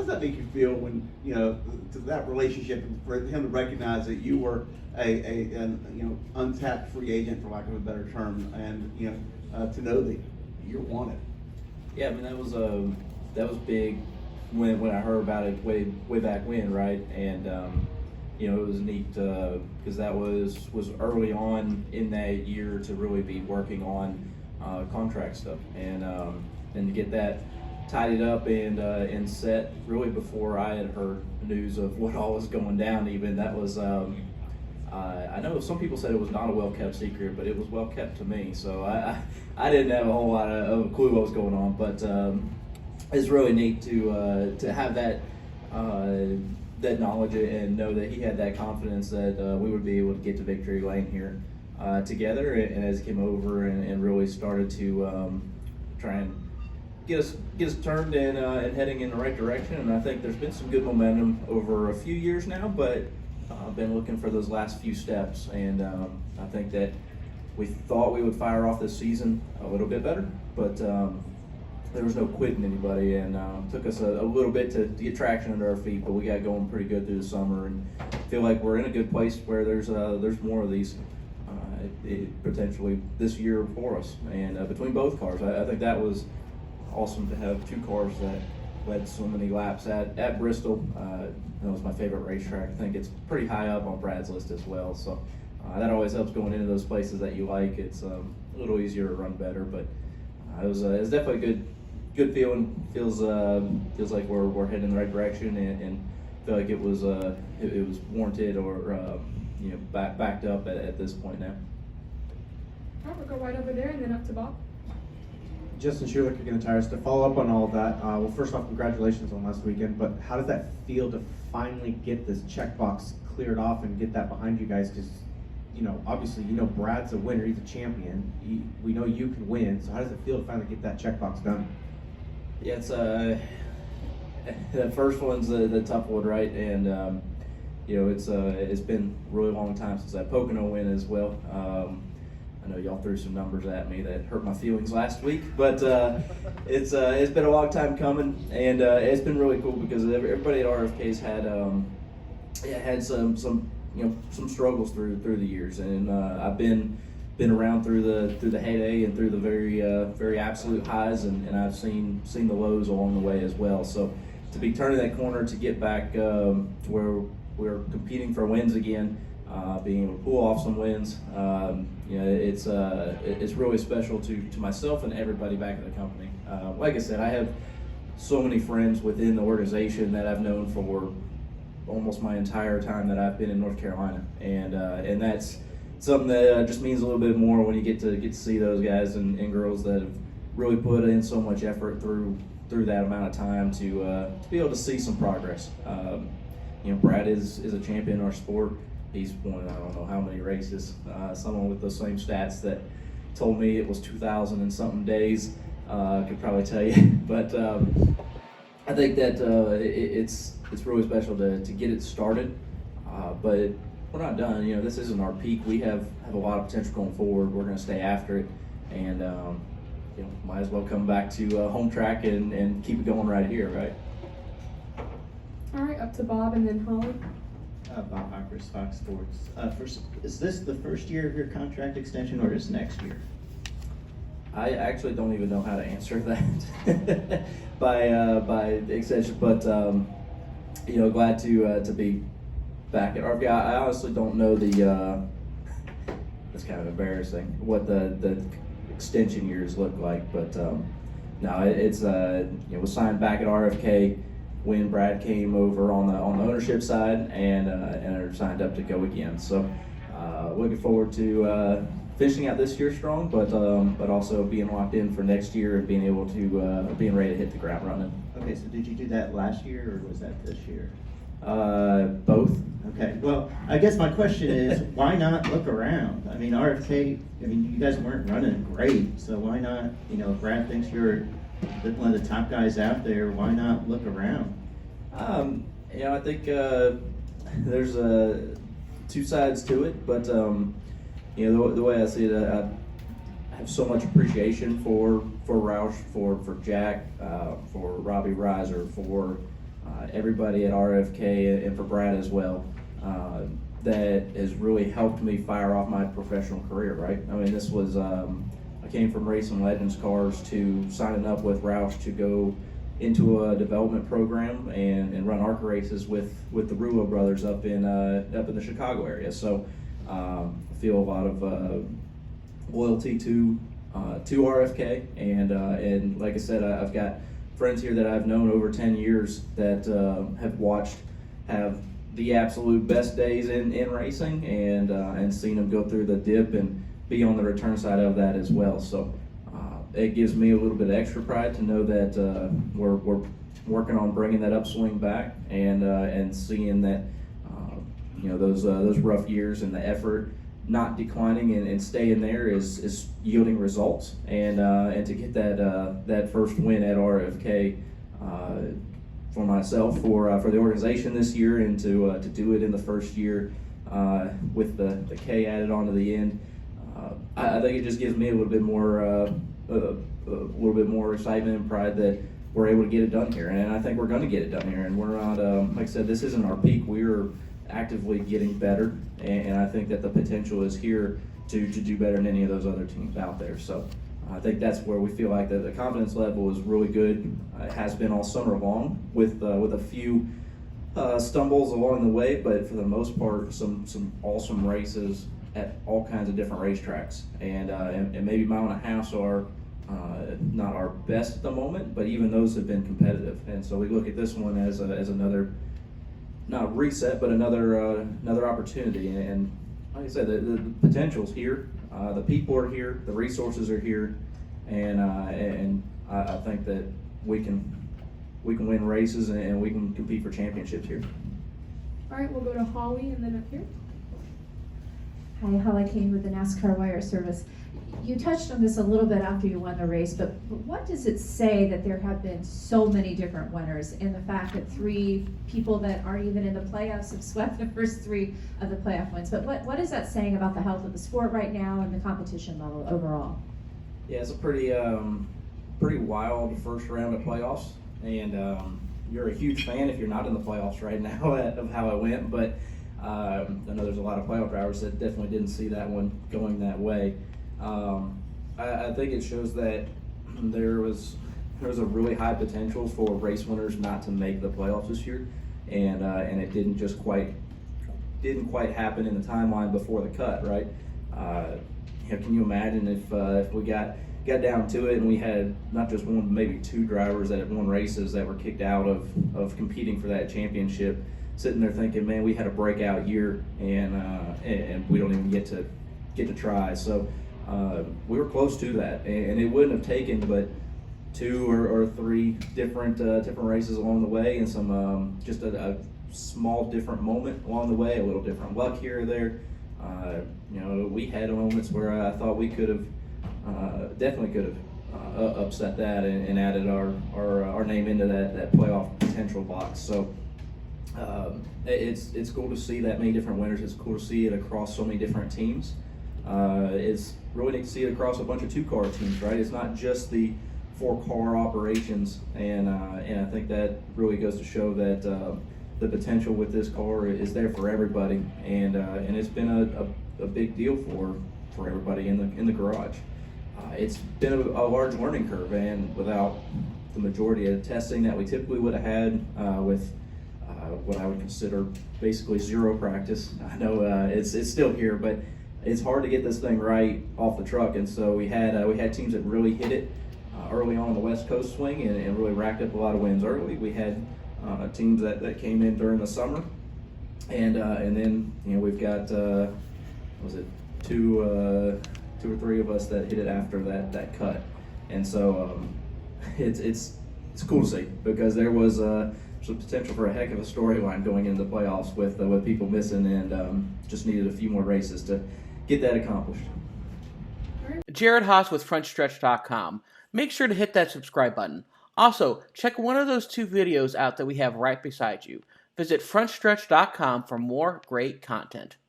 does that make you feel when, to that relationship, and for him to recognize that you were an untapped free agent, for lack of a better term, and to know that you're wanted? Yeah, I mean that was big when I heard about it way back when, right? And it was neat because that was early on in that year to really be working on contract stuff, and to get that tidied up and set really before I had heard news of what all was going down. Even that was I know some people said it was not a well kept secret, but it was well kept to me. So I didn't have a whole lot of clue what was going on, but it's really neat to have that knowledge and know that he had that confidence that we would be able to get to victory lane here together. And as he came over and really started to try and get us turned and heading in the right direction. And I think there's been some good momentum over a few years now, but I've been looking for those last few steps. And I think that we thought we would fire off this season a little bit better, but there was no quitting anybody, and took us a little bit to get traction under our feet, but we got going pretty good through the summer, and feel like we're in a good place where there's more of these potentially this year for us. And between both cars, I think that was awesome to have two cars that led so many laps at Bristol. That was my favorite racetrack. I think it's pretty high up on Brad's list as well, so that always helps going into those places that you like. It's a little easier to run better, but it was definitely a good feeling. Feels like we're heading in the right direction, and feel like it was warranted or backed up at this point now. All right, we'll go right over there and then up to Bob. Justin Schuler, kicking the tires. To follow up on all of that, well, first off, congratulations on last weekend, but how does that feel to finally get this checkbox cleared off and get that behind you guys? Because, obviously, Brad's a winner, he's a champion. We know you can win, so how does it feel to finally get that checkbox done? Yeah, it's the first one's the tough one, right? And it's been a really long time since that Pocono win as well. I know y'all threw some numbers at me that hurt my feelings last week, but it's been a long time coming, and it's been really cool because everybody at RFK's had some struggles through the years, and I've been around through the heyday and through the very absolute highs, and I've seen the lows along the way as well. So to be turning that corner, to get back to where we're competing for wins again, being able to pull off some wins, it's really special to myself and everybody back at the company. Like I said, I have so many friends within the organization that I've known for almost my entire time that I've been in North Carolina, and that's something that just means a little bit more when you get to see those guys and girls that have really put in so much effort through that amount of time to be able to see some progress. Brad is a champion in our sport. He's won I don't know how many races. Someone with those same stats that told me it was 2,000 and something days could probably tell you. But I think that it's really special to get it started. But we're not done. This isn't our peak. We have a lot of potential going forward. We're going to stay after it, and might as well come back to home track and keep it going right here, right? All right, up to Bob and then Holly. Bob Hockers, Fox Sports. First, is this the first year of your contract extension, or is next year? I actually don't even know how to answer that by extension, but glad to be back at RFK. I honestly don't know that's kind of embarrassing what the extension years look like, but no, it's was signed back at RFK when Brad came over on the ownership side, and are signed up to go again. So looking forward to finishing out this year strong, but also being locked in for next year and being able to being ready to hit the ground running. Okay, so did you do that last year, or was that this year? Both. Okay, well, I guess my question is, why not look around? I mean, RFK, you guys weren't running great, so why not, if Brad thinks you're one of the top guys out there, why not look around? I think there's two sides to it, but the way I see it, I have so much appreciation for Roush, for Jack, for Robbie Reiser, for everybody at RFK and for Brad as well, that has really helped me fire off my professional career, right? I mean, this was, I came from racing Legends cars to signing up with Roush to go into a development program and run ARCA races with the Rulo brothers up in the Chicago area. So I feel a lot of loyalty to RFK, and like I said, I've got friends here that I've known over 10 years that have watched have the absolute best days in racing and seen them go through the dip and be on the return side of that as well. So it gives me a little bit of extra pride to know that we're working on bringing that upswing back and seeing that those rough years and the effort not declining and staying there is yielding results, and to get that first win at RFK for myself, for the organization this year, and to do it in the first year with the K added onto the end, I think it just gives me a little bit more excitement and pride that we're able to get it done here, and I think we're going to get it done here. And we're not, like I said, this isn't our peak. We're actively getting better, and I think that the potential is here to do better than any of those other teams out there. So I think that's where we feel like the confidence level is really good. It has been all summer long with a few stumbles along the way, but for the most part, some awesome races at all kinds of different racetracks. And maybe Mile and a Half are not our best at the moment, but even those have been competitive. And so we look at this one as another, not reset, but another opportunity. And like I said, the potential's here. The people are here. The resources are here, and I think that we can win races and we can compete for championships here. All right, we'll go to Holly and then up here. Hi, Holly Kane with the NASCAR Wire Service. You touched on this a little bit after you won the race, but what does it say that there have been so many different winners, and the fact that 3 people that aren't even in the playoffs have swept the first 3 of the playoff wins? But what is that saying about the health of the sport right now and the competition level overall? Yeah, it's a pretty wild first round of playoffs, and you're a huge fan if you're not in the playoffs right now of how it went. But I know there's a lot of playoff drivers that definitely didn't see that one going that way. I think it shows that there was a really high potential for race winners not to make the playoffs this year, and it didn't quite happen in the timeline before the cut, right? Can you imagine if we got down to it and we had not just one, but maybe 2 drivers that had won races that were kicked out of competing for that championship, sitting there thinking, man, we had a breakout year and we don't even get to try. So we were close to that, and it wouldn't have taken but 2 or 3 different races along the way, and some just a small different moment along the way, a little different luck here or there. We had moments where I thought we definitely could have upset that and added our name into that playoff potential box. So it's cool to see that many different winners. It's cool to see it across so many different teams. It's really neat to see it across a bunch of 2-car teams, right? It's not just the 4-car operations, and I think that really goes to show that the potential with this car is there for everybody, and it's been a big deal for everybody in the garage. It's been a large learning curve, and without the majority of the testing that we typically would have had with what I would consider basically 0 practice. I know it's still here, but it's hard to get this thing right off the truck, and so we had teams that really hit it early on the West Coast swing and really racked up a lot of wins early. We had teams that came in during the summer, and then we've got was it 2 or 3 of us that hit it after that cut, and so it's cool to see, because there was some potential for a heck of a storyline going into the playoffs with people missing, and just needed a few more races to get that accomplished. Jared Haas with Frontstretch.com. Make sure to hit that subscribe button. Also, check one of those 2 videos out that we have right beside you. Visit Frontstretch.com for more great content.